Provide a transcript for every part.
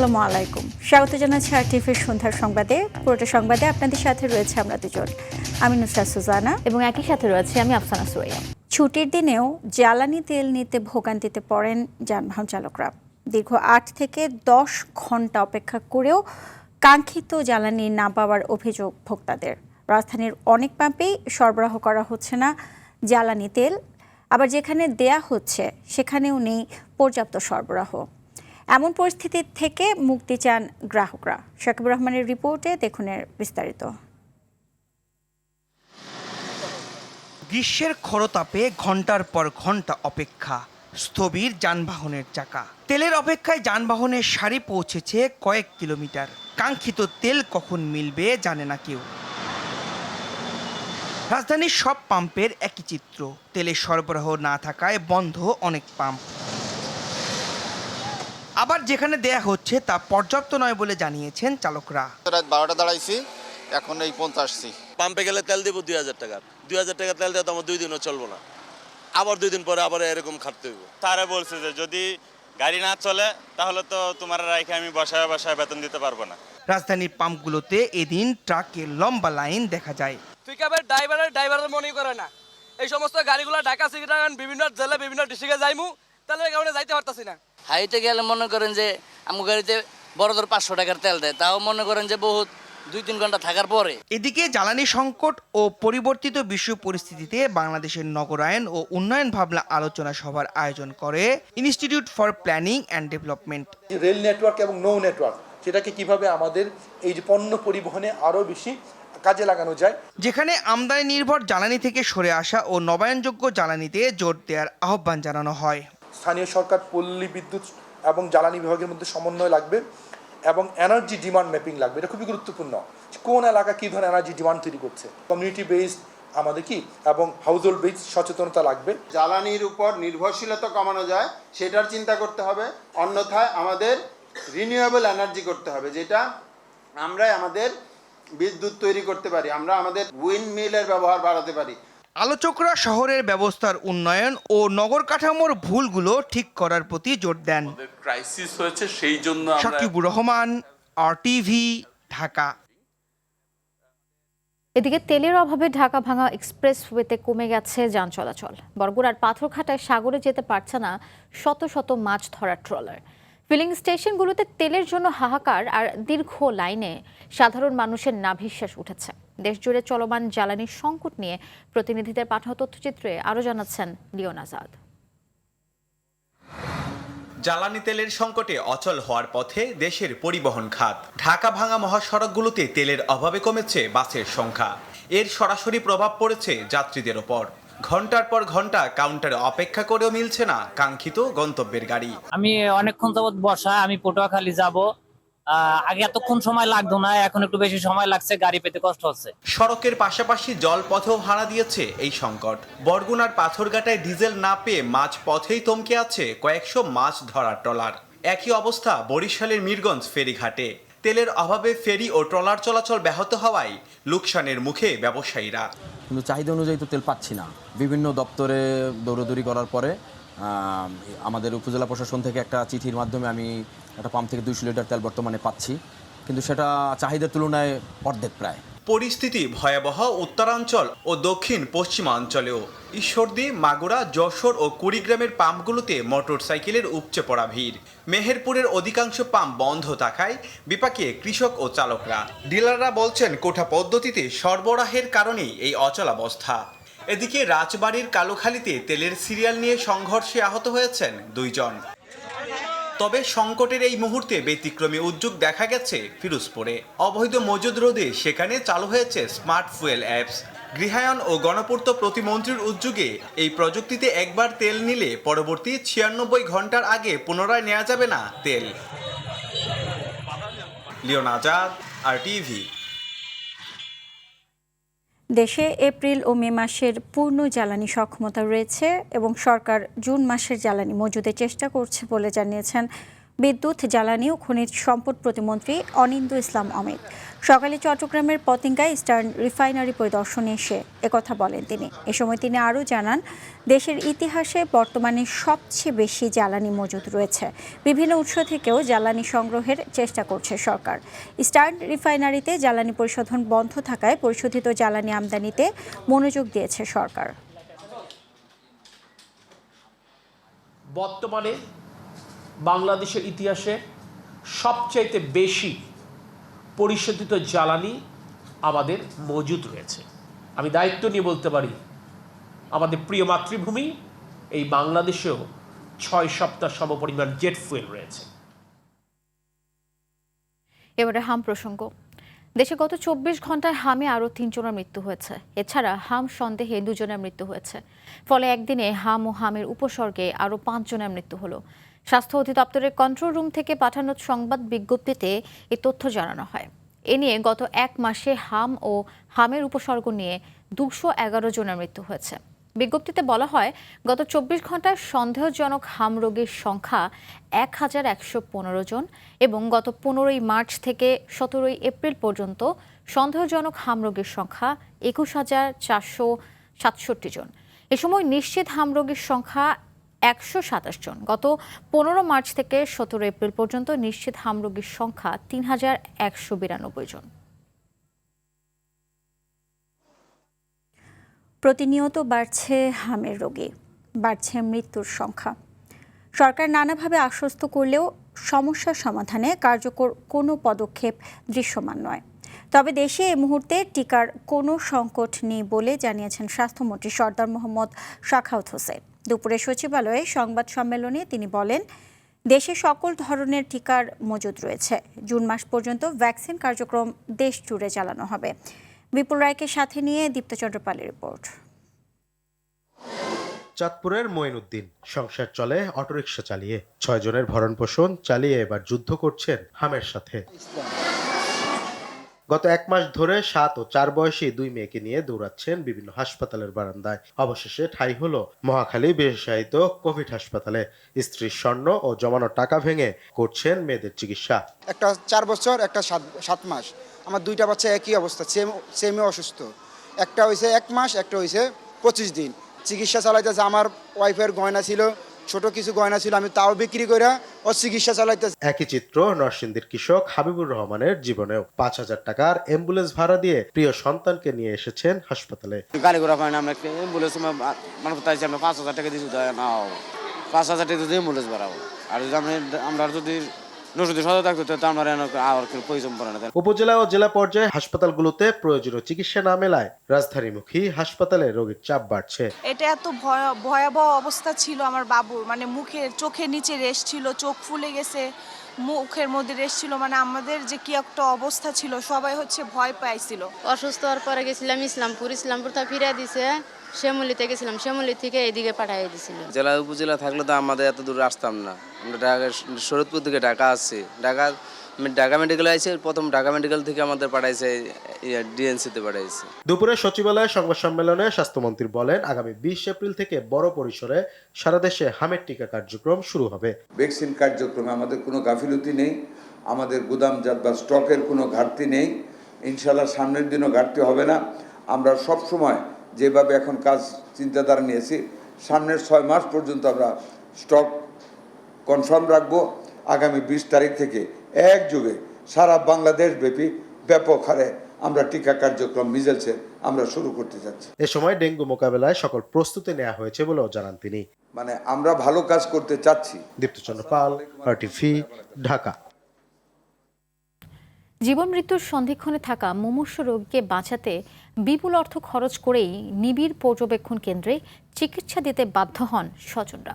আসসালামু আলাইকুম, স্বাগত জানাচ্ছি আরটিভির সন্ধ্যার সংবাদে। পুরোটা সংবাদে আপনাদের সাথে রয়েছে আমরা দুজন, আমি নুসরাত সুজানা এবং একই সাথে রয়েছে আমি আফসানা সুরাইয়া। ছুটির দিনেও জ্বালানি তেল নিতে ভোগান্তিতে পড়েন যানবাহন চালকরা। দীর্ঘ ৮ থেকে ১০ ঘন্টা অপেক্ষা করেও কাঙ্ক্ষিত জ্বালানি না পাওয়ার অভিযোগ ভোক্তাদের। রাজধানীর অনেক পাম্পেই সরবরাহ করা হচ্ছে না জ্বালানি তেল, আবার যেখানে দেয়া হচ্ছে সেখানেও নেই পর্যাপ্ত সরবরাহ। এমন পরিস্থিতি থেকে মুক্তি চান গ্রাহকরা। শাকিবুর রহমানের রিপোর্টে দেখুন এর বিস্তারিত। গ্রীষ্মের খরতাপে ঘন্টার পর ঘন্টা অপেক্ষা, স্থবির যানবাহনের চাকা। তেলের অপেক্ষায় যানবাহনের সারি পৌঁছেছে কয়েক কিলোমিটার। কাঙ্ক্ষিত তেল কখন মিলবে জানে না কেউ। রাজধানীর সব পাম্পের একই চিত্র, তেলের সরবরাহ না থাকায় বন্ধ অনেক পাম্প। আবার যেখানে দেয়া হচ্ছে তা পর্যাপ্ত নয় বলে জানিয়েছেন চালকরা। রাত 12টা দাঁড়াইছি, এখন এই 50ছি। পাম্পে গেলে তেল দেবো 2000 টাকা, 2000 টাকা তেল দেওয়া তো আমার 2 দিনও চলবো না, আবার 2 দিন পরে আবার এরকম খাটতে হইব। তারা বলছে যে যদি গাড়ি না চলে তাহলে তো তোমার রাইখে আমি বসায় বসায় বেতন দিতে পারবো না। রাজধানীর পাম্পগুলোতে এদিন ট্রাকের লম্বা লাইন দেখা যায়। পিকআপের ড্রাইভারের মনেই করে না। এই সমস্ত গাড়িগুলো ঢাকা সিটির বিভিন্ন জেলা বিভিন্ন ডিস্ট্রিক্টে যাইমু, তেলের কারণে যাইতে পারতাছি না। হাইটে গেলে মনে করেন যে আমার গাড়িতে বড়দের 500 টাকার তেল দেয়, তাও মনে করেন যে বহুত 2-3 ঘন্টা থাকার পরে। এদিকে জ্বালানি সংকট ও পরিবর্তিত বিশ্ব পরিস্থিতিতে বাংলাদেশের নগরায়ন ও উন্নয়ন ভাবনা আলোচনা সভার আয়োজন করে institute for planning and development. Rail network এবং নৌ নেটওয়ার্ক, সেটাকে কিভাবে আমাদের এই যে পণ্য পরিবহনে আরও বেশি কাজে লাগানো যায়। যেখানে আমদানি নির্ভর জ্বালানি থেকে সরে আসা ও নবায়নযোগ্য জ্বালানিতে জোর দেওয়ার আহ্বান জানানো হয়। স্থানীয় সরকার, পল্লী বিদ্যুৎ এবং জ্বালানি বিভাগের মধ্যে সমন্বয় লাগবে এবং এনার্জি ডিমান্ড ম্যাপিং লাগবে। এটা খুবই গুরুত্বপূর্ণ, কোন এলাকা কী ধরনের এনার্জি ডিমান্ড তৈরি করছে। কমিউনিটি বেসড আমাদের কি এবং হাউস হোল্ড বেসড সচেতনতা লাগবে। জ্বালানির উপর নির্ভরশীলতা কমানো যায় সেটার চিন্তা করতে হবে। অন্যথায় আমাদের রিনিউয়েবল এনার্জি করতে হবে, যেটা আমরা আমাদের বিদ্যুৎ তৈরি করতে পারি, আমরা আমাদের উইন্ড মিলের ব্যবহার বাড়াতে পারি। আলোচকরা শহরের ব্যবস্থার উন্নয়ন ও নগর কাঠামোর ভুলগুলো ঠিক করার প্রতি জোর দেন। ক্রাইসিস হয়েছে, সেই জন্য শাকিবুর রহমান, আরটিভি, ঢাকা। এদিকে তেলের অভাবে ঢাকা ভাঙা এক্সপ্রেসওয়েতে কমে গেছে যান চলাচল। বরগুনার পাথরঘাটায় সাগরে যেতে পারছে না শত শত মাছ ধরার ট্রলার। ফিলিং স্টেশনগুলোতে তেলের জন্য হাহাকার আর দীর্ঘ লাইনে সাধারণ মানুষের নাভিশ্বাস উঠেছে। দেশজুড়ে চলমান জ্বালানির সংকট নিয়ে প্রতিনিধিদের পাঠানো তথ্যচিত্রে আরও জানাচ্ছেন লিওন আজাদ। জ্বালানি তেলের সংকটে অচল হওয়ার পথে দেশের পরিবহন খাত। ঢাকা ভাঙা মহাসড়কগুলোতে তেলের অভাবে কমেছে বাসের সংখ্যা। এর সরাসরি প্রভাব পড়েছে যাত্রীদের ওপর। ঘন্টার পর ঘন্টা কাউন্টারে অপেক্ষা করেও মিলছে না কাঙ্ক্ষিত গন্তব্যের গাড়ি। আমি অনেকক্ষণ যাবত বসা, আমি পটুয়াখালী যাব। আগে এতক্ষণ সময় লাগতো না, এখন একটু বেশি সময় লাগছে, গাড়ি পেতে কষ্ট হচ্ছে। সড়কের পাশাপাশি জলপথেও হানা দিয়েছে এই সংকট। বরগুনার পাথরঘাটায় ডিজেল না পেয়ে মাঝ পথেই থমকে আছে কয়েকশো মাছ ধরার ট্রলার। একই অবস্থা বরিশালের মিরগঞ্জ ফেরিঘাটে। তেলের অভাবে ফেরি ও ট্রলার চলাচল ব্যাহত হওয়ায় লোকসানের মুখে ব্যবসায়ীরা। কিন্তু চাহিদা অনুযায়ী তো তেল পাচ্ছি না। বিভিন্ন দপ্তরে দৌড়দৌড়ি করার পরে আমাদের উপজেলা প্রশাসন থেকে একটা চিঠির মাধ্যমে আমি একটা পাম্প থেকে 200 লিটার তেল বর্তমানে পাচ্ছি, কিন্তু সেটা চাহিদার তুলনায় অর্ধেক প্রায়। পরিস্থিতি ভয়াবহ উত্তরাঞ্চল ও দক্ষিণ পশ্চিমাঞ্চলেও। ঈশ্বরদী, মাগুরা, যশোর ও কুড়িগ্রামের পাম্পগুলোতে মোটরসাইকেলের উপচে পড়া ভিড়। মেহেরপুরের অধিকাংশ পাম্প বন্ধ থাকায় বিপাকে কৃষক ও চালকরা। ডিলাররা বলছেন কোঠা পদ্ধতিতে সরবরাহের কারণেই এই অচলাবস্থা। এদিকে রাজবাড়ীর কালুখালীতে তেলের সিরিয়াল নিয়ে সংঘর্ষে আহত হয়েছেন 2 জন। তবে সংকটের এই মুহূর্তে ব্যতিক্রমী উদ্যোগ দেখা গেছে ফিরোজপুরে। অবৈধ মজুদ রোধে সেখানে চালু হয়েছে স্মার্ট ফুয়েল অ্যাপস। গৃহায়ন ও গণপূর্ত প্রতিমন্ত্রীর উদ্যোগে এই প্রযুক্তিতে একবার তেল নিলে পরবর্তী 96 ঘন্টার আগে পুনরায় নেওয়া যাবে না তেল। লিওন আজাদ, আরটিভি। দেশে এপ্রিল ও মে মাসের পূর্ণ জ্বালানি সক্ষমতা রয়েছে এবং সরকার জুন মাসের জ্বালানি মজুদের চেষ্টা করছে বলে জানিয়েছেন বিদ্যুৎ, জ্বালানি ও খনিজ সম্পদ প্রতিমন্ত্রী অনিন্দ্য ইসলাম অমিত। সকালে চট্টগ্রামের পতেঙ্গায় ইস্টার্ন রিফাইনারি পরিদর্শনে এসে একথা বলেন তিনি। এ সময় তিনি আরও জানান, দেশের ইতিহাসে বর্তমানে সবচেয়ে বেশি জ্বালানি মজুদ রয়েছে। বিভিন্ন উৎস থেকেও জ্বালানি সংগ্রহের চেষ্টা করছে সরকার। ইস্টার্ন রিফাইনারিতে জ্বালানি পরিশোধন বন্ধ থাকায় পরিশোধিত জ্বালানি আমদানিতে মনোযোগ দিয়েছে সরকার। বর্তমানে বাংলাদেশের ইতিহাসে সবচাইতে বেশি পরিশোধিত জ্বালানি আমাদের মজুদ রয়েছে। আমি দায়িত্ব নিয়ে বলতে পারি, আমাদের প্রিয় মাতৃভূমি এই বাংলাদেশেও 6 সপ্তাহ সমপরিমাণ জেট ফুয়েল রয়েছে। এবারে হাম প্রসঙ্গ। দেশে গত 24 ঘন্টায় হামে আরও 3 জনের মৃত্যু হয়েছে। এছাড়া হাম সন্দেহে 2 জনের মৃত্যু হয়েছে। ফলে একদিনে হাম ও হামের উপসর্গে আরও 5 জনের মৃত্যু হলো। স্বাস্থ্য অধিদপ্তরের কন্ট্রোল রুম থেকে পাঠানো সংবাদ বিজ্ঞপ্তিতে এই তথ্য জানানো হয়। এ নিয়ে গত 1 মাসে হাম ও হামের উপসর্গ নিয়ে 211 জনের মৃত্যু হয়েছে। বিজ্ঞপ্তিতে বলা হয়, গত 24 ঘন্টায় সন্দেহজনক হাম রোগীর সংখ্যা 1115 জন এবং গত 15ই মার্চ থেকে 17ই এপ্রিল পর্যন্ত সন্দেহজনক হাম রোগীর সংখ্যা 21,467 জন। এ সময় নিশ্চিত হাম রোগীর সংখ্যা 127 জন। গত 15 মার্চ থেকে 17 এপ্রিল পর্যন্ত নিশ্চিত হাম রোগীর সংখ্যা 3192 জন। প্রতিনিয়ত বাড়ছে হামের রোগী, বাড়ছে মৃত্যুর সংখ্যা। সরকার নানাভাবে আশ্বস্ত করলেও সমস্যার সমাধানে কার্যকর কোনো পদক্ষেপ দৃশ্যমান নয়। তবে দেশে এই মুহূর্তে টিকার কোনো সংকট নেই বলে জানিয়েছেন স্বাস্থ্যমন্ত্রী সরদার মোহাম্মদ সাখাওয়াত হোসেন। দুপুরে সচিবালয়ে সংবাদ সম্মেলনে তিনি বলেন, দেশে সকল ধরনের টিকার মজুদ রয়েছে। জুন মাস পর্যন্ত ভ্যাকসিন কার্যক্রম দেশ জুড়ে চালানো হবে। বিপুল রায়কে সাথে নিয়ে দীপ্তচন্দ্র পালের রিপোর্ট। চাঁদপুরের মঈনুদ্দিন সংসার চলে অটোরিকশা চালিয়ে। 6 জনের ভরণ পোষণ চালিয়ে এবার যুদ্ধ করছেন হামের সাথে। গত 1 মাস ধরে 7 ও 4 বয়সী 2 মেয়েকে নিয়ে দৌড়াচ্ছেন বিভিন্ন হাসপাতালের বারান্দায়। অবশেষে ঠাঁই হলো মহাখালী বিশেষায়িত কোভিড হাসপাতালে। স্ত্রীর স্বর্ণ ও জমানো টাকা ভেঙে করছেন মেয়েদের চিকিৎসা। একটা 4 বছর, একটা 7 মাস। আমার 2টা বাচ্চা একই অবস্থা, সেমে অসুস্থ। একটা হয়েছে 1 মাস, একটা হয়েছে 25 দিন। চিকিৎসা চালাইতেছে। আমার ওয়াইফের গয়না ছিল, ছোট কিছু গয়না ছিল, আমি তাও বিক্রি করে ও চিকিৎসা চালাইতেছে। একই চিত্র নরসিংদীর কৃষক হাবিবুর রহমানের জীবনেও। 5000 টাকার অ্যাম্বুলেন্স ভাড়া দিয়ে প্রিয় সন্তানকে নিয়ে এসেছেন হাসপাতালে। গাড়ি ঘোড়া পাই না, আমরা অ্যাম্বুলেন্স মানে তাইছি আমরা 5000 টাকা দিয়েছি, না 5000 টাকা দিয়ে অ্যাম্বুলেন্স ভাড়াবো। আর যদি আমরা যদি উপজেলা ও জেলা পর্যায়ে হাসপাতালগুলোতে প্রয়োজনীয় চিকিৎসা না মেলায় রাজধানীমুখী হাসপাতালে রোগীর চাপ বাড়ছে। এটা এত ভয়াবহ অবস্থা ছিল আমার বাবুর, মানে চোখের নিচে রেশ ছিল, চোখ ফুলে গেছে, মুখের মধ্যে রেশ ছিল, মানে আমাদের যে কি একটা অবস্থা ছিল, সবাই ভয় পাইছিল। অসুস্থ হওয়ার পরে গেছিলাম ইসলামপুর তা ফিরে দিছে, শ্যামলীতে গেছিলাম, শ্যামলী থেকে এদিকে পাঠিয়ে দিছিল। জেলা উপজেলা থাকলে তো আমাদের এত দূর আসতাম না। আমরা ঢাকা শরৎপুর থেকে ঢাকা আসছি, ঢাকা মেডিকেল আছে, প্রথম ঢাকা মেডিকেল থেকে আমাদের পাঠাইছে ডিএনসিতে পাঠাইছে। দুপুরে সচিবালয়ে সংবাদ সম্মেলনে স্বাস্থ্যমন্ত্রী বলেন, আগামী 20 এপ্রিল থেকে বড় পরিসরে সারা দেশে হামের টিকা কার্যক্রম শুরু হবে। ভ্যাকসিন কার্যক্রমে আমাদের কোনো গাফিলতি নেই, আমাদের গুদামজাত বা স্টকের কোনো ঘাটতি নেই। ইনশাআল্লাহ সামনের দিনও ঘাটতি হবে না। আমরা সব সময় যেভাবে এখন কাজ চিন্তাধারা নিয়েছি, সামনের 6 মাস পর্যন্ত আমরা স্টক কনফার্ম রাখবো। আগামী 20 তারিখ থেকে একযোগে সারা বাংলাদেশ ব্যাপী ব্যাপক হারে আমরা টিকা কার্যক্রম মিজেলসে আমরা শুরু করতে যাচ্ছি। এ সময় ডেঙ্গু মোকাবেলায় সকল প্রস্তুতি নেওয়া হয়েছে বলেও জানান তিনি। মানে আমরা ভালো কাজ করতে চাচ্ছি। দীপ্তচন্দ্র পাল, RTV, ঢাকা। জীবন মৃত্যুর সন্ধিক্ষণে থাকা মুমূর্ষু রোগীকে বাঁচাতে বিপুল অর্থ খরচ করেই নিবিড় পর্যবেক্ষণ কেন্দ্রে চিকিৎসা দিতে বাধ্য হন স্বজনরা।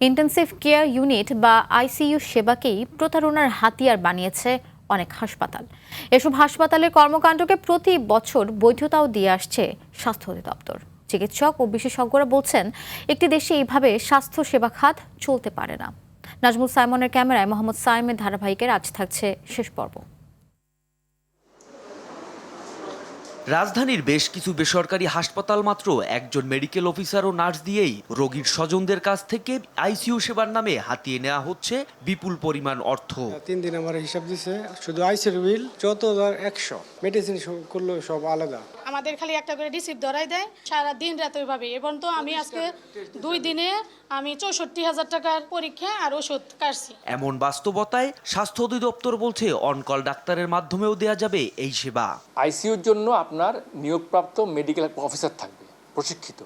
ইন্টেনসিভ কেয়ার ইউনিট বা ICU সেবাকেই প্রতারণার হাতিয়ার বানিয়েছে অনেক হাসপাতাল। এসব হাসপাতালের কর্মকাণ্ডকে প্রতি বছর বৈধতাও দিয়ে আসছে স্বাস্থ্য অধিদপ্তর। চিকিৎসক ও বিশেষজ্ঞরা বলছেন, একটি দেশে এইভাবে স্বাস্থ্য সেবা খাত চলতে পারে না। নাজমুল সাইমনের ক্যামেরায় মোহাম্মদ সাইমের ধারাবাহিকের আজ থাকছে শেষ পর্ব। রাজধানীর বেশ কিছু বেসরকারি হাসপাতাল মাত্র একজন মেডিকেল অফিসার ও নার্স দিয়েই রোগীর স্বজনদের কাছ থেকে আইসিইউ সেবার নামে হাতিয়ে নেওয়া হচ্ছে বিপুল পরিমাণ অর্থ। 3 দিন আমার হিসাব দিছে, শুধু আইসিইউ বিল 14,100, মেডিসিন করলো সব আলাদা। আমাদের খালি একটা করে রিসিপ্ট ধরাই দেয়, সারা দিন রাত ওইভাবে। এবং তো আমি আজকে 2 দিনে আমি 64,000 টাকার পরীক্ষা আর ওষুধ কাটছি। এমন বাস্তবতায় স্বাস্থ্য অধিদপ্তর বলছে অনকল ডাক্তারের মাধ্যমেও দেয়া যাবে এই সেবা। আইসিইউর জন্য আপনার নিয়োগপ্রাপ্ত মেডিকেল অফিসার থাকবে প্রশিক্ষিত,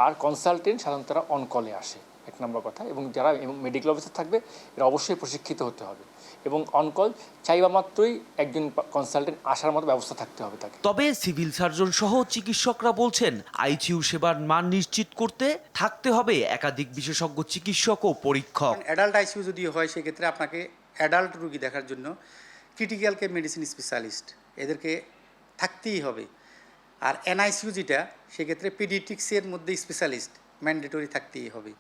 আর কনসালটেন্ট সাধারণত তারা অনকলে আসে, 1 নম্বর কথা। এবং যারা মেডিকেল অফিসার থাকবে এরা অবশ্যই প্রশিক্ষিত হতে হবে এবং অনকল চাইবা মাত্রই একজন কনসালটেন্ট আসার মতো ব্যবস্থা থাকতে হবে তাকে। তবে সিভিল সার্জন সহ চিকিৎসকরা বলছেন আইসিইউ সেবার মান নিশ্চিত করতে থাকতে হবে একাধিক বিশেষজ্ঞ চিকিৎসক ও পরীক্ষক। অ্যাডাল্ট আইসিইউ যদি হয় সেক্ষেত্রে আপনাকে অ্যাডাল্ট রোগী দেখার জন্য ক্রিটিক্যাল কেয়ার মেডিসিন স্পেশালিস্ট এদেরকে থাকতেই হবে। আর এনআইসিইউ যেটা সেক্ষেত্রে পিডিয়াট্রিক্সের মধ্যে স্পেশালিস্ট ম্যান্ডেটরি থাকতেই হবে।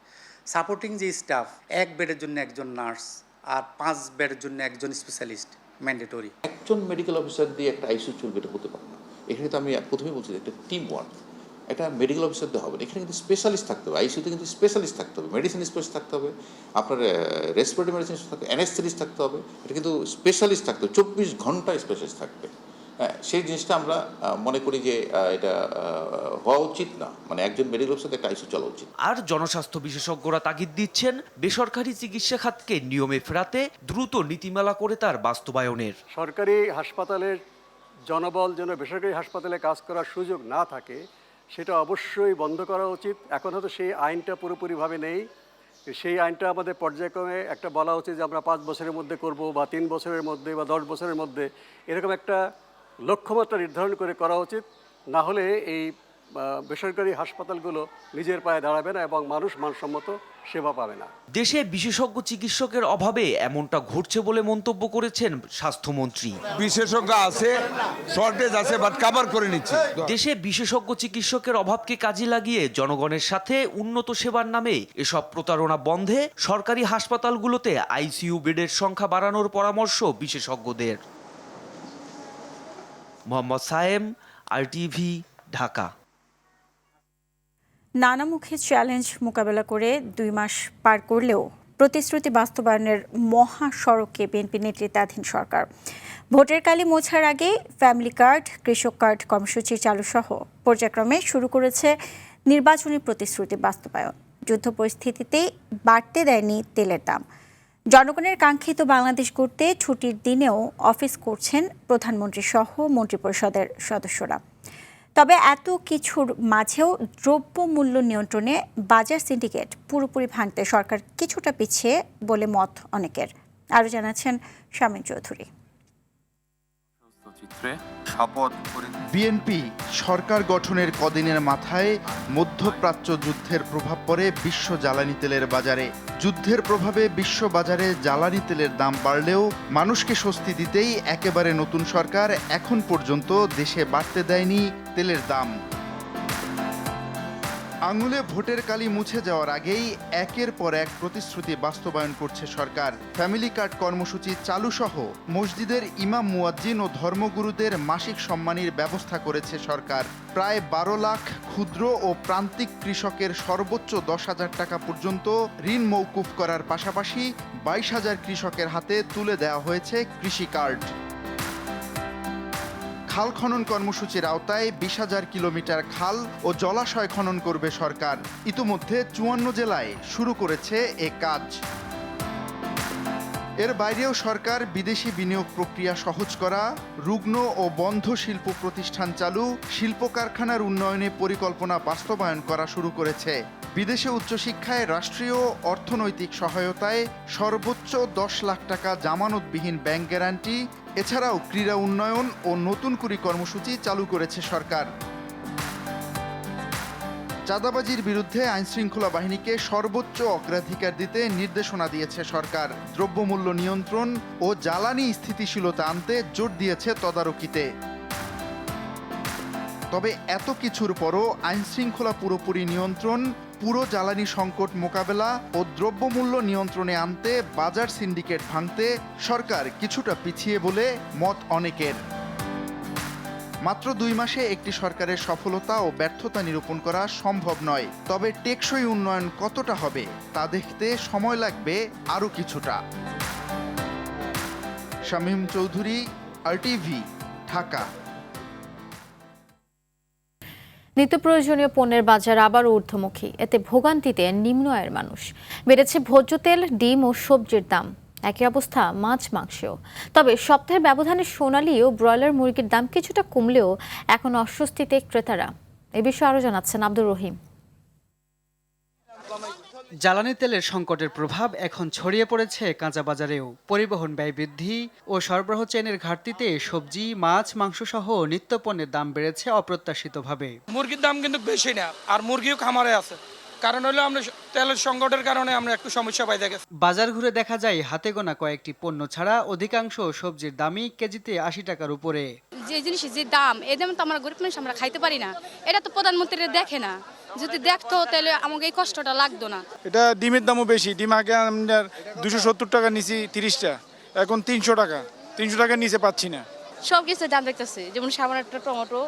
সাপোর্টিং যে স্টাফ 1 বেডের জন্য একজন নার্স আর 5 বেডের জন্য একজন স্পেশালিস্ট ম্যান্ডেটরি। একজন মেডিকেল অফিসার দিয়ে একটা আইসিইউ চলবে, এটা হতে পারে না। এখানে তো আমি প্রথমেই বলছি একটা টিম ওয়ার্ক, একটা মেডিকেল অফিসার দিয়ে হবে না, এখানে কিন্তু স্পেশালিস্ট থাকতে হবে। আইসিইউতে কিন্তু স্পেশালিস্ট থাকতে হবে, মেডিসিন স্পেশালিস্ট থাকতে হবে, আপনার রেসপিরেটরি মেডিসিন থাকতে, অ্যানেস্থেটিস্ট থাকতে হবে, এটা কিন্তু স্পেশালিস্ট থাকতে হবে, 24 ঘন্টা স্পেশালিস্ট থাকবে। হ্যাঁ, সেই জিনিসটা আমরা মনে করি যে এটা হওয়া উচিত না, মানে একজন মেডিকেল অফিসার একটা আইসিইউ চলা উচিত। আর জনস্বাস্থ্য বিশেষজ্ঞরা তাগিদ দিচ্ছেন বেসরকারি চিকিৎসা খাতকে নিয়মে ফেরাতে দ্রুত নীতিমালা করে তার বাস্তবায়নের। সরকারি হাসপাতালের জনবল যেন বেসরকারি হাসপাতালে কাজ করার সুযোগ না থাকে সেটা অবশ্যই বন্ধ করা উচিত। এখন হয়তো সেই আইনটা পুরোপুরিভাবে নেই, সেই আইনটা আমাদের পর্যায়ক্রমে একটা বলা উচিত যে আমরা 5 বছরের মধ্যে করব বা 3 বছরের মধ্যে বা 10 বছরের মধ্যে, এরকম একটা লক্ষ্যমাত্রা নির্ধারণ করে করা উচিত। না হলে এই বেসরকারি হাসপাতালগুলো নিজের পায়ে দাঁড়াবে না এবং মানুষ মানসম্মত সেবা পাবে না। দেশে বিশেষজ্ঞ চিকিৎসকের অভাবে এমনটা ঘটছে বলে মন্তব্য করেছেন স্বাস্থ্যমন্ত্রী। বিশেষজ্ঞ আছে, শর্টেজ আছে, বাট কভার করে নিচ্ছে। দেশে বিশেষজ্ঞ চিকিৎসকের অভাবকে কাজে লাগিয়ে জনগণের সাথে উন্নত সেবার নামে এসব প্রতারণা বন্ধে সরকারি হাসপাতালগুলোতে আইসিইউ বেডের সংখ্যা বাড়ানোর পরামর্শ বিশেষজ্ঞদের। মোহাম্মদ সায়েম, RTV, ঢাকা। নানামুখী চ্যালেঞ্জ মোকাবেলা করে 2 মাস পার করলেও প্রতিশ্রুতি বাস্তবায়নের মহাসড়কে বিএনপি নেতৃত্বাধীন সরকার। ভোটের কালি মোছার আগে ফ্যামিলি কার্ড, কৃষক কার্ড কর্মসূচি চালু সহ পর্যায়ক্রমে শুরু করেছে নির্বাচনী প্রতিশ্রুতি বাস্তবায়ন। যুদ্ধ পরিস্থিতিতে বাড়তে দেয়নি তেলের দাম। জনগণের কাঙ্ক্ষিত বাংলাদেশ গড়তে ছুটির দিনেও অফিস করছেন প্রধানমন্ত্রী সহ মন্ত্রিপরিষদের সদস্যরা। তবে এত কিছুর মাঝেও দ্রব্যমূল্য নিয়ন্ত্রণে বাজার সিন্ডিকেট পুরোপুরি ভাঙতে সরকার কিছুটা পিছিয়ে বলে মত অনেকের। আরও জানাচ্ছেন শামীম চৌধুরী। বিএনপি সরকার গঠনের কদিনের মাথায় মধ্যপ্রাচ্য যুদ্ধের প্রভাব পড়ে বিশ্ব জ্বালানি তেলের বাজারে। যুদ্ধের প্রভাবে বিশ্ব বাজারে জ্বালানি তেলের দাম বাড়লেও মানুষকে স্বস্তি দিতেই একেবারে নতুন সরকার এখন পর্যন্ত দেশে বাড়তে দেয়নি তেলের দাম। আঙুলে ভোটের কালি মুছে যাওয়ার আগেই একের পর এক প্রতিশ্রুতি বাস্তবায়ন করছে সরকার। ফ্যামিলি কার্ড কর্মসূচি চালু সহ মসজিদের ইমাম মুয়াজ্জিন ও ধর্মগুরুদের মাসিক সম্মানীর ব্যবস্থা করেছে সরকার। প্রায় 12 লাখ ক্ষুদ্র ও প্রান্তিক কৃষকের সর্বোচ্চ 10,000 টাকা পর্যন্ত ঋণ মওকুফ করার পাশাপাশি 22,000 কৃষকের হাতে তুলে দেওয়া হয়েছে কৃষি কার্ড। খাল খনন কর্মসূচির আওতায় 20,000 কিলোমিটার খাল ও জলাশয় খনন করবে সরকার। ইতোমধ্যে 54 জেলায় শুরু করেছে এ কাজ। এর বাইরেও সরকার বিদেশি বিনিয়োগ প্রক্রিয়া সহজ করা, রুগ্ন ও বন্ধ শিল্প প্রতিষ্ঠান চালু, শিল্প কারখানার উন্নয়নে পরিকল্পনা বাস্তবায়ন করা শুরু করেছে। বিদেশে উচ্চশিক্ষায় রাষ্ট্রীয় অর্থনৈতিক সহায়তায় সর্বোচ্চ 10 লাখ টাকা জামানতবিহীন ব্যাংক গ্যারান্টি, এছাড়াও ক্রীড়া উন্নয়ন ও নতুন কুড়ি কর্মসূচি চালু করেছে সরকার। চাঁদাবাজির বিরুদ্ধে আইনশৃঙ্খলা বাহিনীকে সর্বোচ্চ অগ্রাধিকার দিতে নির্দেশনা দিয়েছে সরকার। দ্রব্যমূল্য নিয়ন্ত্রণ ও জ্বালানি স্থিতিশীলতা আনতে জোর দিয়েছে তদারকিতে। তবে এত কিছুর পরও আইনশৃঙ্খলা পুরোপুরি নিয়ন্ত্রণ, পুরো জ্বালানি সংকট মোকাবেলা ও দ্রব্যমূল্য নিয়ন্ত্রণে আনতে বাজার সিন্ডিকেট ভাঙতে সরকার কিছুটা পিছিয়ে বলে মত অনেকের। মাত্র 2 মাসে একটি সরকারের সফলতা ও ব্যর্থতা নিরূপণ করা সম্ভব নয়। তবে টেকসই উন্নয়ন কতটা হবে তা দেখতে সময় লাগবে আরও কিছুটা। শামীম চৌধুরী, RTV, ঢাকা। নিত্য প্রয়োজনীয় পণ্যের বাজার আবার ঊর্ধ্বমুখী, এতে ভোগান্তিতে নিম্ন আয়ের মানুষ। বেড়েছে ভোজ্য তেল, ডিম ও সবজির দাম। একই অবস্থা মাছ মাংসেও। তবে সপ্তাহের ব্যবধানে সোনালী ও ব্রয়লার মুরগির দাম কিছুটা কমলেও এখন অস্বস্তিতে ক্রেতারা। এ বিষয়ে আরও জানাচ্ছেন আব্দুর রহিম। জ্বালানি তেলের সংকটের প্রভাব এখন ছড়িয়ে পড়েছে কাঁচা বাজারেও। পরিবহন ব্যয় বৃদ্ধি ও সরবরাহ চেইনের ঘাটতিতে সবজি, মাছ, মাংস সহ নিত্য পণ্যের দাম বেড়েছে অপ্রত্যাশিতভাবে। মুরগির দাম কিন্তু বেশি না, আর মুরগিও খামারে আছে, কারণ হলো আমরা তেলের সংকটের কারণে আমরা একটু সমস্যা পাই দেখে। বাজার ঘুরে দেখা যায় হাতে গোনা কয়েকটি পণ্য ছাড়া অধিকাংশ সবজির দামই কেজিতে 80 টাকার উপরে। যে জিনিসের যে দাম, এই দাম তো আমরা গরিব মানুষ আমরা খাইতে পারি না। এটা তো প্রধানমন্ত্রী দেখে না, যদি দেখতো তাহলে আমাকে এই কষ্টটা লাগতো না। এটা ডিমের দামও বেশি। ডিম আগে আমরা 270 টাকা নিছি 30টা, এখন 300 টাকা। 300 টাকার নিচে পাচ্ছি না। সব কিছু দাম দেখতেছে, যেমন সামান্য একটা টমেটো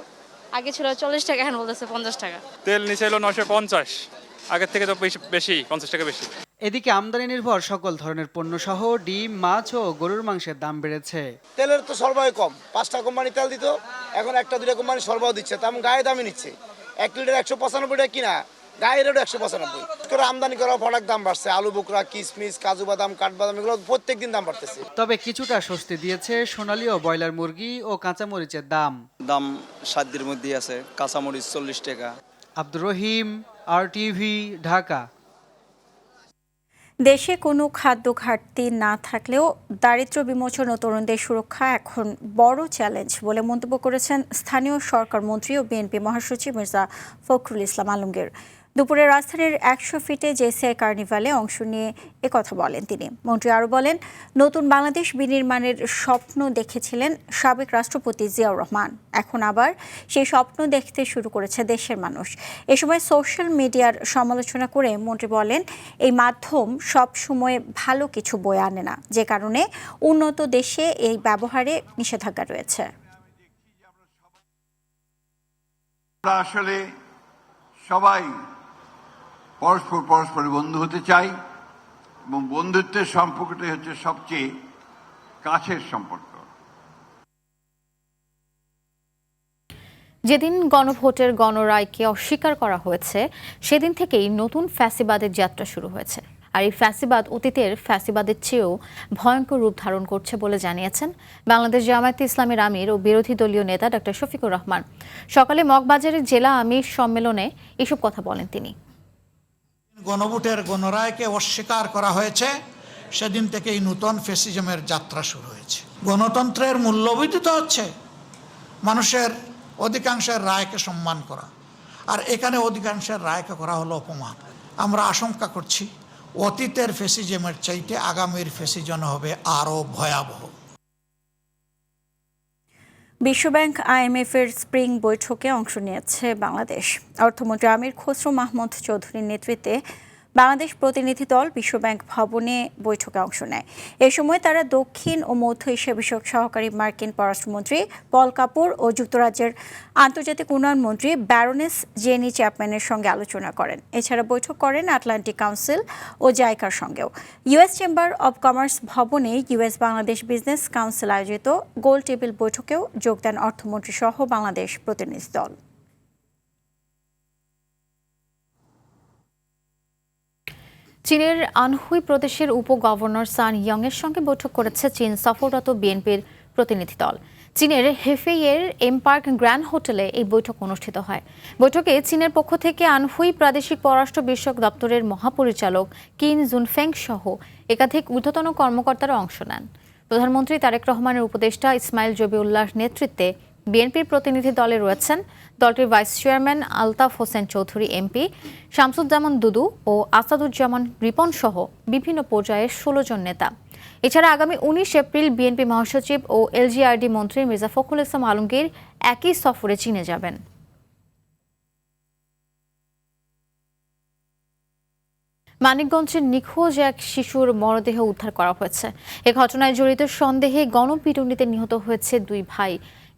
আগে ছিল 40 টাকা, এখন বলতেছে 50 টাকা। তেল নিচে এলো 950, আগের থেকে তো বেশি 50 টাকা বেশি। এদিকে আমদানি নির্ভর সকল ধরনের পণ্য সহ ডিম, মাছ ও গরুর মাংসের দাম বেড়েছে। তেলের তো সরবরাহ কম, 5টা কোম্পানি তেল দিত, এখন 1-2 কোম্পানি সরবরাহ দিচ্ছে, তেমন গায়ে দামই নিচ্ছে। 1 লিটার 195 টাকা কিনা, গায়ের রেট 195 করে। আমদানি করা প্রোডাক্ট দাম বাড়ছে, আলু বোকরা, কিশমিশ, কাজু বাদাম, কাঠবাদাম, এগুলো প্রত্যেকদিন দাম বাড়তেছে। তবে কিছুটা স্বস্তি দিয়েছে সোনালী ও ব্রয়লার মুরগি ও কাঁচামরিচের দাম। দাম সাধ্যের মধ্যেই আছে, কাঁচামরিচ 40 টাকা। আব্দুর রহিম, RTV, ঢাকা। দেশে কোনো খাদ্য ঘাটতি না থাকলেও দারিদ্র্য বিমোচন ও তরুণদের সুরক্ষা এখন বড় চ্যালেঞ্জ বলে মন্তব্য করেছেন স্থানীয় সরকার মন্ত্রী ও বিএনপি মহাসচিব মির্জা ফখরুল ইসলাম আলমগীর। দুপুরে রাজধানীর 100 ফিটে জেসিআই কার্নিভালে অংশ নিয়ে একথা বলেন তিনি। মন্ত্রী আরও বলেন, নতুন বাংলাদেশ বিনির্মাণের স্বপ্ন দেখেছিলেন সাবেক রাষ্ট্রপতি জিয়াউর রহমান, এখন আবার সেই স্বপ্ন দেখতে শুরু করেছে দেশের মানুষ। এ সময় সোশ্যাল মিডিয়ার সমালোচনা করে মন্ত্রী বলেন, এই মাধ্যম সব সময় ভালো কিছু বয়ে আনে না, যে কারণে উন্নত দেশে এই ব্যবহারে নিষেধাজ্ঞা রয়েছে। আসলে সবাই পরস্পরের বন্ধু হতে চাই, এবং বন্ধুত্বের সম্পর্কটাই হচ্ছে সবচেয়ে কাছের সম্পর্ক। যেদিন গণভোটের গণরায়কে অস্বীকার করা হয়েছে, সেদিন থেকেই নতুন ফ্যাসিবাদের যাত্রা শুরু হয়েছে। আর এই ফ্যাসিবাদ অতীতের ফ্যাসিবাদের চেয়েও ভয়ঙ্কর রূপ ধারণ করছে বলে জানিয়েছেন বাংলাদেশ জামায়াতে ইসলামীর আমির ও বিরোধী দলীয় নেতা ডক্টর শফিকুর রহমান। সকালে মগবাজারের জেলা আমির সম্মেলনে এসব কথা বলেন তিনি। গণভোটের গণরায়কে অস্বীকার করা হয়েছে, সেদিন থেকেই নতুন ফ্যাসিজমের যাত্রা শুরু হয়েছে। গণতন্ত্রের মূল্যবোধ তো হচ্ছে মানুষের অধিকাংশের রায়কে সম্মান করা, আর এখানে অধিকাংশের রায়কে করা হলো অপমান। আমরা আশঙ্কা করছি অতীতের ফ্যাসিজমের চাইতে আগামীর ফ্যাসিজম হবে আরও ভয়াবহ। বিশ্বব্যাংক IMF এর স্প্রিং বৈঠকে অংশ নিয়েছে বাংলাদেশ। অর্থমন্ত্রী আমির খসরু মাহমুদ চৌধুরীর নেতৃত্বে বাংলাদেশ প্রতিনিধি দল বিশ্বব্যাংক ভবনে বৈঠকে অংশ নেয়। এ সময় তারা দক্ষিণ ও মধ্য এশিয়া বিষয়ক সহকারী মার্কিন পররাষ্ট্রমন্ত্রী পল কাপুর ও যুক্তরাজ্যের আন্তর্জাতিক উন্নয়ন মন্ত্রী ব্যারোনেস জেনি চ্যাপম্যানের সঙ্গে আলোচনা করেন। এছাড়া বৈঠক করেন আটলান্টিক কাউন্সিল ও জাইকার সঙ্গেও। US চেম্বার অব কমার্স ভবনে US বাংলাদেশ বিজনেস কাউন্সিল আয়োজিত গোল টেবিল বৈঠকেও যোগ দেন অর্থমন্ত্রী সহ বাংলাদেশ প্রতিনিধি দল। চীনের আনহুই প্রদেশের উপগভর্নর সান ইয়ংয়ের সঙ্গে বৈঠক করেছে চীন সফররত বিএনপির প্রতিনিধি দল। চীনের হেফেইয়ের এমপার্ক গ্র্যান্ড হোটেলে এই বৈঠক অনুষ্ঠিত হয়। বৈঠকে চীনের পক্ষ থেকে আনহুই প্রাদেশিক পররাষ্ট্র বিষয়ক দপ্তরের মহাপরিচালক কিন জুনফেং সহ একাধিক ঊর্ধ্বতন কর্মকর্তারা অংশ নেন। প্রধানমন্ত্রী তারেক রহমানের উপদেষ্টা ইসমাইল জবিউল্লাহর নেতৃত্বে বিএনপির প্রতিনিধি দলে রয়েছেন দলটির vice chairman Altaf Hossain Chowdhury MP, Shamsuzzaman Dudu ও আসাদুজ্জামান রিপন সহ বিভিন্ন পর্যায়ের 16 জন নেতা। এছাড়া আগামী 19 এপ্রিল বিএনপি মহাসচিব ও LGRD মন্ত্রী মির্জা ফখরুল ইসলাম আলমগীর একই সফরে চীনে যাবেন। মানিকগঞ্জের নিখোঁজ এক শিশুর মরদেহ উদ্ধার করা হয়েছে। এ ঘটনায় জড়িত সন্দেহে গণপিটুনিতে নিহত হয়েছে 2 ভাই।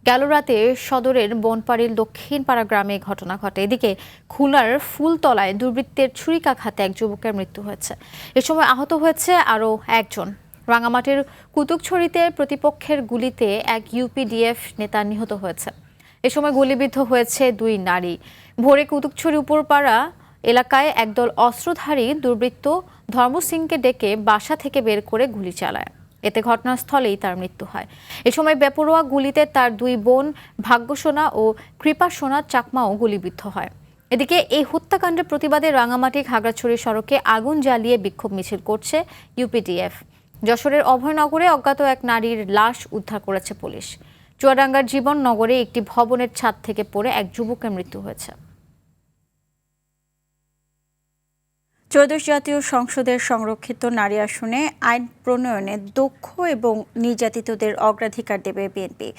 গেল রাতে সদরের বনপাড়ির দক্ষিণপাড়া গ্রামে ঘটনা ঘটে। এদিকে খুলনার ফুলতলায় দুর্বৃত্তের ছুরিকাঘাতে এক যুবকের মৃত্যু হয়েছে। এ সময় আহত হয়েছে আরও একজন। রাঙামাটির কুতুকছড়িতে প্রতিপক্ষের গুলিতে এক ইউপিডিএফ নেতা নিহত হয়েছে। এ সময় গুলিবিদ্ধ হয়েছে 2 নারী। ভোরে কুতুকছড়ি উপরপাড়া এলাকায় একদল অস্ত্রধারী দুর্বৃত্ত ধর্ম সিংকে ডেকে বাসা থেকে বের করে গুলি চালায়। এতে ঘটনাস্থলেই তার মৃত্যু হয়। এ সময় বেপরোয়া গুলিতে তার 2 বোন ভাগ্যসোনা ও কৃপাসোনা চাকমাও গুলিবিদ্ধ হয়। এদিকে এই হত্যাকাণ্ডের প্রতিবাদে রাঙামাটি খাগড়াছড়ি সড়কে আগুন জ্বালিয়ে বিক্ষোভ মিছিল করছে ইউপিডিএফ। যশোরের অভয়নগরে অজ্ঞাত এক নারীর লাশ উদ্ধার করেছে পুলিশ। চুয়াডাঙ্গার জীবননগরে একটি ভবনের ছাদ থেকে পড়ে এক যুবকের মৃত্যু হয়েছে। ত্রয়োদশ জাতীয় সংসদের সংরক্ষিত নারী আসনে আইন প্রণয়নে দক্ষ এবং নির্যাতিতদের অগ্রাধিকার দেবে বিএনপি,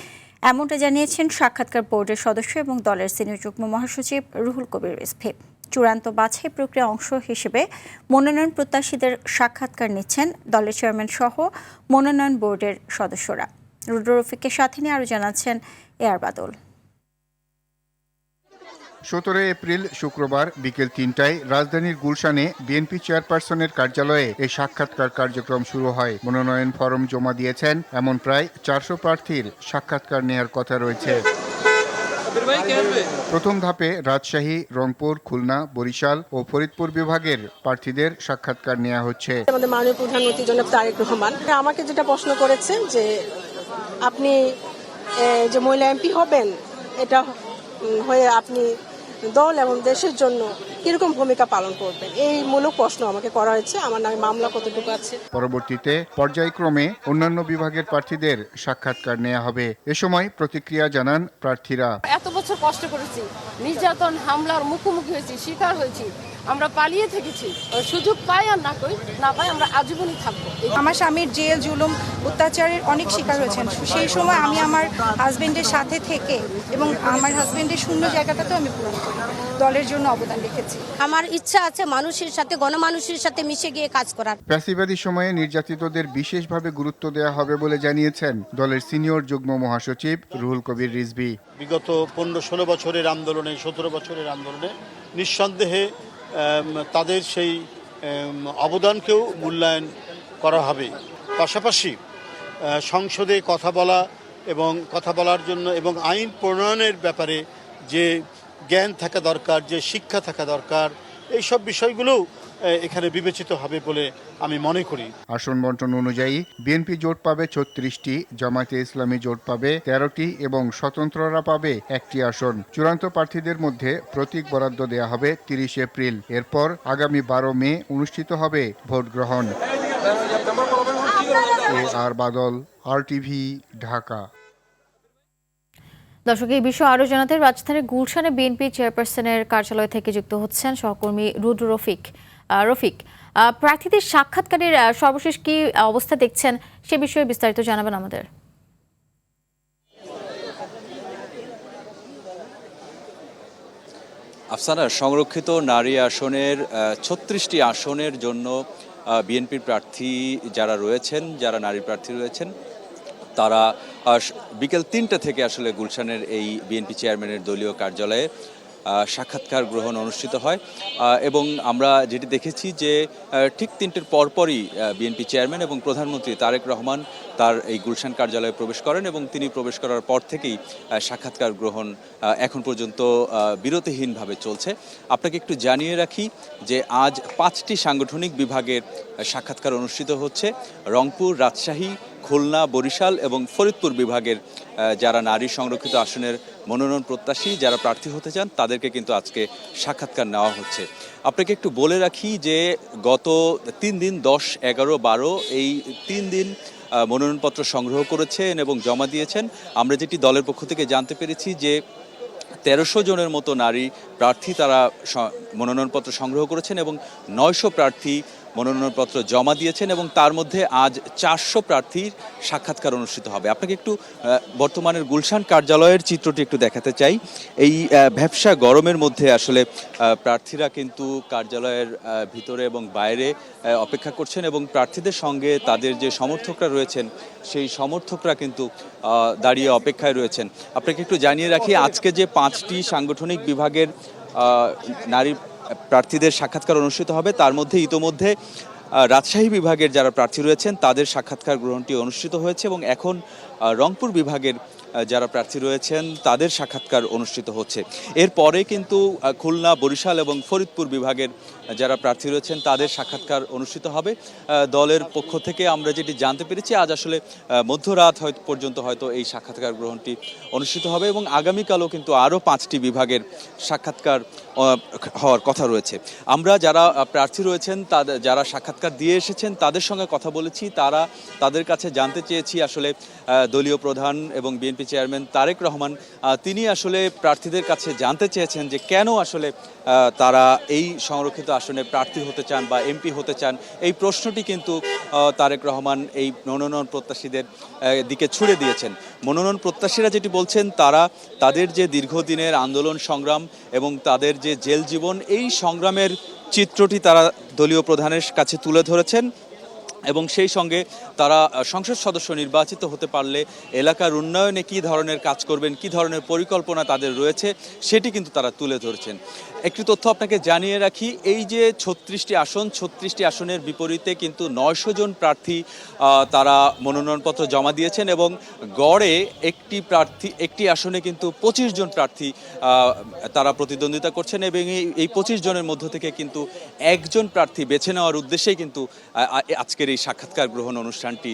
এমনটা জানিয়েছেন সাক্ষাৎকার বোর্ডের সদস্য এবং দলের সিনিয়র যুগ্ম মহাসচিব রুহুল কবির রিজভী। চূড়ান্ত বাছাই প্রক্রিয়া অংশ হিসেবে মনোনয়ন প্রত্যাশীদের সাক্ষাৎকার নিচ্ছেন দলের চেয়ারম্যান সহ মনোনয়ন বোর্ডের সদস্যরা। রুদ্র রফিকের সাথে নিয়ে আরও জানাচ্ছেন এয়ার বাদল। 17 এপ্রিল শুক্রবার বিকেল 3টায় রাজধানীর গুলশানে বিএনপি চেয়ারপারসনের কার্যালয়ে এই সাক্ষাৎকার কার্যক্রম শুরু হয়। মনোনয়ন ফরম জমা দিয়েছেন এমন প্রায় 400 প্রার্থীর সাক্ষাৎকার নেওয়ার কথা রয়েছে। প্রথম ধাপে রাজশাহী, রংপুর, খুলনা, বরিশাল ও ফরিদপুর বিভাগের প্রার্থীদের সাক্ষাৎকার নেওয়া হচ্ছে। আমাদের মাননীয় প্রধানমন্ত্রী জনাব তারেক রহমান আমাকে যেটা প্রশ্ন করেছেন যে আপনি যে মহিলা এমপি হবেন, এটা হয়ে আপনি দল এবং দেশের জন্য কিরকম ভূমিকা পালন করবেন, এই মূলক প্রশ্ন আমাকে করা হয়েছে। আমার নামে মামলা কতটুকু আছে। পরবর্তীতে পর্যায়ক্রমে অন্যান্য বিভাগের প্রার্থীদের সাক্ষাৎকার নেওয়া হবে। এ সময় প্রতিক্রিয়া জানান প্রার্থীরা। এত বছর কষ্ট করেছি, নির্যাতন হামলার মুখোমুখি হয়েছি, শিকার হয়েছি, আমরা পালিয়ে থেকেছি। সুযোগ পাই আর না পাই আমরা আজীবনই থাকবো। আমার স্বামীর জেল জুলুম অত্যাচারের অনেক শিকার হয়েছেন। সেই সময় আমি আমার হাজবেন্ডের সাথে থেকে এবং আমার হাজবেন্ডের শূন্য জায়গাটাতেও আমি পূরণ করি, দলের জন্য অবদান রেখেছি। আমার ইচ্ছা আছে মানুষের সাথে, গণমানুষের সাথে মিশে গিয়ে কাজ করার। ফ্যাসিবাদী সময়ে নির্যাতিতদের বিশেষভাবে গুরুত্ব দেওয়া হবে বলে জানিয়েছেন দলের সিনিয়র যুগ্ম মহাসচিব রুহুল কবির রিজভী। বিগত 15-16 বছরের আন্দোলনে, 17 বছরের আন্দোলনে নিঃসন্দেহে তাদের সেই অবদানকেও মূল্যায়ন করা হবে। পাশাপাশি সংসদে কথা বলা এবং কথা বলার জন্য এবং আইন প্রণয়নের ব্যাপারে যে জ্ঞান থাকা দরকার, যে শিক্ষা থাকা দরকার, এইসব বিষয়গুলোও এখানে বিবেচিত হবে বলে আমি মনে করি। আসন বন্টন অনুযায়ী বিএনপি জোট পাবে 36টি, জামায়াতে ইসলামী জোট পাবে 13টি এবং স্বতন্ত্ররা পাবে 1টি আসন। চূড়ান্ত প্রার্থীদের মধ্যে প্রতীক বরাদ্দ দেয়া হবে 30 এপ্রিল। এরপর আগামী 12 মে অনুষ্ঠিত হবে ভোট গ্রহণ। এআর বাদল, RTV, ঢাকা। দর্শক, এই বিষয়ে আরও জানাতে রাজধানীর গুলশানে বিএনপি চেয়ারপারসনের কার্যালয় থেকে যুক্ত হচ্ছেন সহকর্মী রুদ্র রফিক। প্রার্থীদের সাক্ষাৎকারের সর্বশেষ কি অবস্থা দেখছেন সে বিষয়ে বিস্তারিত জানাবেন আমাদের। আফসানা, সংরক্ষিত নারী আসনের 36টি আসনের জন্য বিএনপির প্রার্থী যারা রয়েছেন, যারা নারী প্রার্থী রয়েছেন, তারা বিকেল 3টা থেকে আসলে গুলশানের এই বিএনপি চেয়ারম্যানের দলীয় কার্যালয়ে সাক্ষাৎকার গ্রহণ অনুষ্ঠিত হয় এবং আমরা যেটি দেখেছি যে ঠিক 3টের পরপরই বিএনপি চেয়ারম্যান এবং প্রধানমন্ত্রী তারেক রহমান তার এই গুলশান কার্যালয়ে প্রবেশ করেন এবং তিনি প্রবেশ করার পর থেকেই সাক্ষাৎকার গ্রহণ এখন পর্যন্ত বিরতিহীনভাবে চলছে। আপনাকে একটু জানিয়ে রাখি যে আজ 5টি সাংগঠনিক বিভাগের সাক্ষাৎকার অনুষ্ঠিত হচ্ছে। রংপুর, রাজশাহী, খুলনা, বরিশাল এবং ফরিদপুর বিভাগের যারা নারী সংরক্ষিত আসনের মনোনয়ন প্রত্যাশী, যারা প্রার্থী হতে চান, তাদেরকে কিন্তু আজকে সাক্ষাৎকার নেওয়া হচ্ছে। আপনাকে একটু বলে রাখি যে গত 3 দিন 10, 11, 12 এই 3 দিন মনোনয়নপত্র সংগ্রহ করেছেন এবং জমা দিয়েছেন। আমরা যেটি দলের পক্ষ থেকে জানতে পেরেছি যে 1300 জনের মতো নারী প্রার্থী তারা মনোনয়নপত্র সংগ্রহ করেছেন এবং 900 প্রার্থী মনোনয়নপত্র জমা দিয়েছেন এবং তার মধ্যে আজ 400 প্রার্থীর সাক্ষাৎকার অনুষ্ঠিত হবে। আপনাকে একটু বর্তমানের গুলশান কার্যালয়ের চিত্রটি একটু দেখাতে চাই। এই ভ্যাপসা গরমের মধ্যে আসলে প্রার্থীরা কিন্তু কার্যালয়ের ভিতরে এবং বাইরে অপেক্ষা করছেন এবং প্রার্থীদের সঙ্গে তাদের যে সমর্থকরা রয়েছেন সেই সমর্থকরা কিন্তু দাঁড়িয়ে অপেক্ষায় রয়েছেন। আপনাকে একটু জানিয়ে রাখি, আজকে যে 5টি সাংগঠনিক বিভাগের নারী প্রার্থীদের সাক্ষাৎকার অনুষ্ঠিত হবে তার মধ্যে ইতোমধ্যে রাজশাহী বিভাগের যারা প্রার্থী রয়েছেন তাদের সাক্ষাৎকার গ্রহণটি অনুষ্ঠিত হয়েছে এবং এখন রংপুর বিভাগের যারা প্রার্থী রয়েছেন তাদের সাক্ষাৎকার অনুষ্ঠিত হচ্ছে। এরপরে কিন্তু খুলনা, বরিশাল এবং ফরিদপুর বিভাগের যারা প্রার্থী রয়েছেন তাদের সাক্ষাৎকার অনুষ্ঠিত হবে। দলের পক্ষ থেকে আমরা যেটি জানতে পেরেছি আজ আসলে মধ্যরাত পর্যন্ত হয়তো এই সাক্ষাৎকার গ্রহণটি অনুষ্ঠিত হবে এবং আগামীকালও কিন্তু আরও 5টি বিভাগের সাক্ষাৎকার হওয়ার কথা রয়েছে। আমরা যারা প্রার্থী রয়েছেন যারা সাক্ষাৎকার দিয়ে এসেছেন তাদের সঙ্গে কথা বলেছি, তাদের কাছে জানতে চেয়েছি আসলে দলীয় প্রধান এবং বিএনপি চেয়ারম্যান তারেক রহমান তিনি আসলে প্রার্থীদের কাছে জানতে চেয়েছেন যে কেন আসলে তারা এই সংরক্ষিত আসনে প্রার্থী হতে চান বা এমপি হতে চান। এই প্রশ্নটি কিন্তু তারেক রহমান এই মনোনয়ন প্রত্যাশীদের দিকে ছুড়ে দিয়েছেন। মনোনয়ন প্রত্যাশীরা যেটি বলছেন তাদের যে দীর্ঘদিনের আন্দোলন সংগ্রাম এবং তাদের যে জেল জীবন এই সংগ্রামের চিত্রটি তারা দলীয় প্রধানের কাছে তুলে ধরেছেন এবং সেই সঙ্গে তারা সংসদ সদস্য নির্বাচিত হতে পারলে এলাকার উন্নয়নে কী ধরনের কাজ করবেন, কী ধরনের পরিকল্পনা তাদের রয়েছে সেটি কিন্তু তারা তুলে ধরেছেন। একটি তথ্য আপনাকে জানিয়ে রাখি, এই যে 36টি আসনের বিপরীতে কিন্তু 900 জন প্রার্থী তারা মনোনয়নপত্র জমা দিয়েছেন এবং গড়ে একটি আসনে কিন্তু 25 জন প্রার্থী তারা প্রতিদ্বন্দ্বিতা করছেন এবং এই 25 জনের মধ্য থেকে কিন্তু একজন প্রার্থী বেছে নেওয়ার উদ্দেশ্যেই কিন্তু আজকের এই সাক্ষাৎকার গ্রহণ অনুষ্ঠানটি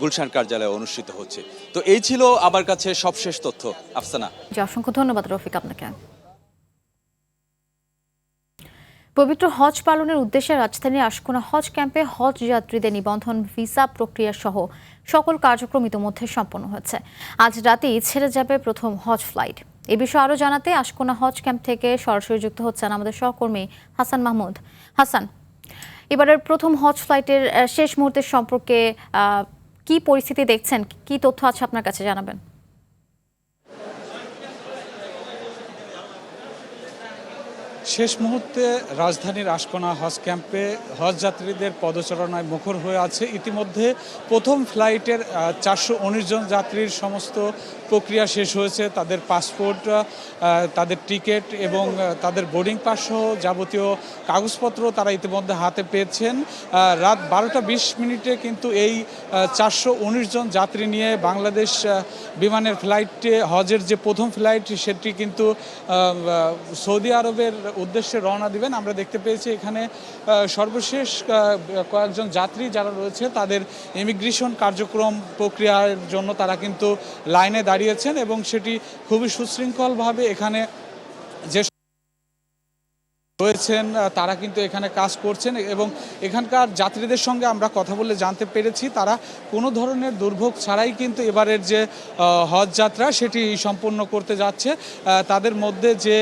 গুলশান কার্যালয়ে অনুষ্ঠিত হচ্ছে। তো এই ছিল আমার কাছে সবশেষ তথ্য। আফসানা, অসংখ্য ধন্যবাদ রফিক আপনাকে। পবিত্র হজ পালনের উদ্দেশ্যে রাজধানীর আশকোনা হজ ক্যাম্পে হজ যাত্রীদের নিবন্ধন, ভিসা প্রক্রিয়া সহ সকল কার্যক্রম ইতিমধ্যে সম্পন্ন হয়েছে। আজ রাতেই ছেড়ে যাবে প্রথম হজ ফ্লাইট। এ বিষয়ে আরও জানাতে আশকোনা হজ ক্যাম্প থেকে সরাসরি যুক্ত হচ্ছেন আমাদের সহকর্মী হাসান মাহমুদ। হাসান, এবারের প্রথম হজ ফ্লাইটের শেষ মুহূর্তের সম্পর্কে কি পরিস্থিতি দেখছেন, কি তথ্য আছে আপনার কাছে জানাবেন? শেষ মুহূর্তে রাজধানীর আশকোনা হজ ক্যাম্পে হজ যাত্রীদের পদচারণায় মুখর হয়ে আছে। ইতিমধ্যে প্রথম ফ্লাইটের 419 জন যাত্রীর সমস্ত প্রক্রিয়া শেষ হয়েছে। তাদের পাসপোর্ট, তাদের টিকিট এবং তাদের বোর্ডিং পাস সহ যাবতীয় কাগজপত্র তারা ইতিমধ্যে হাতে পেয়েছেন। রাত 12টা 20 মিনিটে কিন্তু এই 419 জন যাত্রী নিয়ে বাংলাদেশ বিমানের ফ্লাইটে হজের যে প্রথম ফ্লাইট সেটি কিন্তু সৌদি আরবের উদ্দেশ্যে রওনা দিবেন। আমরা দেখতে পেয়েছি এখানে সর্বশেষ কয়েকজন যাত্রী যারা রয়েছে তাদের ইমিগ্রেশন কার্যক্রম প্রক্রিয়ার জন্য তারা কিন্তু লাইনে দাঁড়িয়েছেন এবং সেটি খুবই সুশৃঙ্খলভাবে এখানে যে রয়েছেন তারা কিন্তু এখানে কাজ করছেন এবং এখানকার যাত্রীদের সঙ্গে আমরা কথা বলে জানতে পেরেছি তারা কোনো ধরনের দুর্ভোগ ছাড়াই কিন্তু এবারের যে হজ যাত্রা সেটি সম্পূর্ণ করতে যাচ্ছে। তাদের মধ্যে যে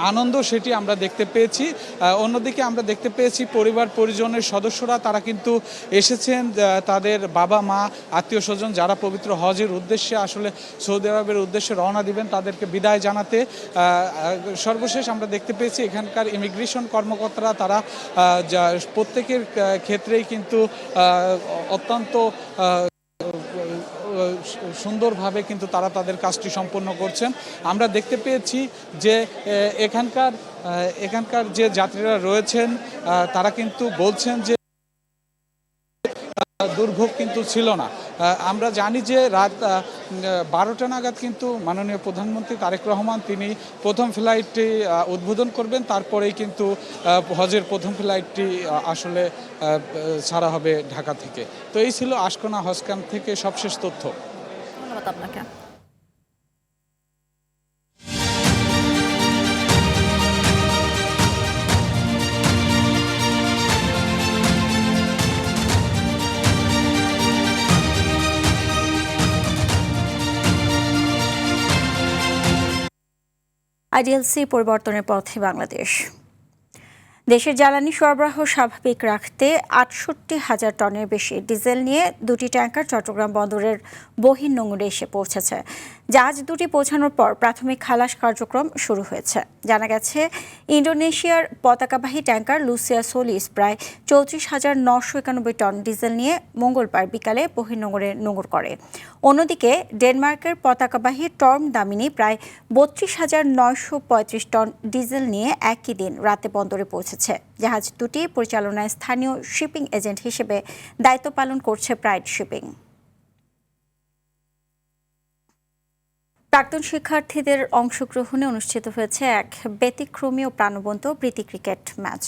আনন্দ সেটি আমরা দেখতে পেয়েছি। অন্যদিকে আমরা দেখতে পেয়েছি পরিবার পরিজনের সদস্যরা তারা কিন্তু এসেছেন, তাদের বাবা মা আত্মীয় স্বজন যারা পবিত্র হজের উদ্দেশ্যে আসলে সৌদি আরবের উদ্দেশ্যে রওনা দিবেন তাদেরকে বিদায় জানাতে। সর্বশেষ আমরা দেখতে পেয়েছি এখানকার ইমিগ্রেশন কর্মকর্তারা তারা প্রত্যেকের ক্ষেত্রেই কিন্তু অত্যন্ত সুন্দরভাবে কিন্তু তারা তাদের কাজটি সম্পন্ন করছেন। আমরা দেখতে পেয়েছি যে এখানকার যে যাত্রীরা রয়েছেন তারা কিন্তু বলছেন যে দুর্ভোগ কিন্তু ছিল না। আমরা জানি যে রাত 12টা নাগাদ কিন্তু মাননীয় প্রধানমন্ত্রী তারেক রহমান তিনি প্রথম ফ্লাইটটি উদ্বোধন করবেন, তারপরেই কিন্তু হজের প্রথম ফ্লাইটটি আসলে ছাড়া হবে ঢাকা থেকে। তো এই ছিল আশকোনা হজ ক্যাম্প থেকে সবশেষ তথ্য। ধন্যবাদ আপনাকে। আইডিএলসি পরিবর্তনের পথে বাংলাদেশ। দেশের জ্বালানি সরবরাহ স্বাভাবিক রাখতে ৬৮,০০০ টনের বেশি ডিজেল নিয়ে দুটি ট্যাঙ্কার চট্টগ্রাম বন্দরের বহির্নোঙরে এসে পৌঁছেছে। জাহাজ দুটি পৌঁছানোর পর প্রাথমিক খালাস কার্যক্রম শুরু হয়েছে। জানা গেছে, ইন্দোনেশিয়ার পতাকাবাহী ট্যাঙ্কার লুসিয়া সোলিস প্রায় ৩৪,৯৯১ টন ডিজেল নিয়ে মঙ্গলবার বিকালে বহির্নোঙরে নোঙর করে। অন্যদিকে ডেনমার্কের পতাকাবাহী টর্ম দামিনী প্রায় ৩২,৯৩৫ টন ডিজেল নিয়ে একই দিন রাতে বন্দরে পৌঁছেছে। জাহাজ দুটি পরিচালনায় স্থানীয় শিপিং এজেন্ট হিসেবে দায়িত্ব পালন করছে প্রাইড শিপিং। প্রাক্তন শিক্ষার্থীদের অংশগ্রহণে অনুষ্ঠিত হয়েছে এক ব্যতিক্রমী ও প্রাণবন্ত প্রীতি ক্রিকেট ম্যাচ।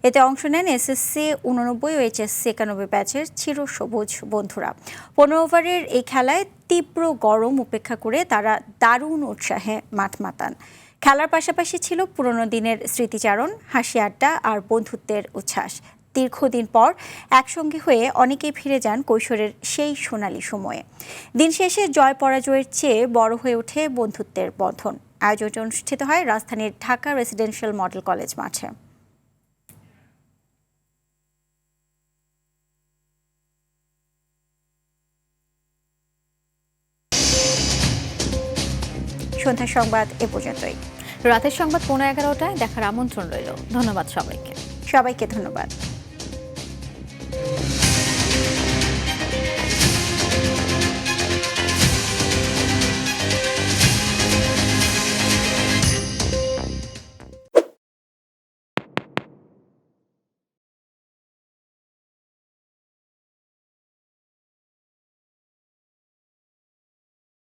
এতে অংশ নেন এসএসসি 89 ও এইচএসসি 91 ব্যাচের চিরসবুজ বন্ধুরা। 15 ওভারের এই খেলায় তীব্র গরম উপেক্ষা করে তারা দারুণ উৎসাহে মাঠ মাতান। খেলার পাশাপাশি ছিল পুরনো দিনের স্মৃতিচারণ, হাসি আড্ডা আর বন্ধুত্বের উচ্ছ্বাস। দীর্ঘদিন পর একসঙ্গে হয়ে অনেকেই ফিরে যান কৈশোরের সেই সোনালী সময়ে। দিন শেষে জয় পরাজয়ের চেয়ে বড় হয়ে ওঠে বন্ধুত্বের বন্ধন। আয়োজনটি অনুষ্ঠিত হয় রাজধানীর ঢাকা রেসিডেন্সিয়াল মডেল কলেজ মাঠে। সন্ধ্যার সংবাদ এ পর্যন্তই। রাতের সংবাদ 11:15টায় দেখার আমন্ত্রণ রইল। ধন্যবাদ সবাইকে। সবাইকে ধন্যবাদ।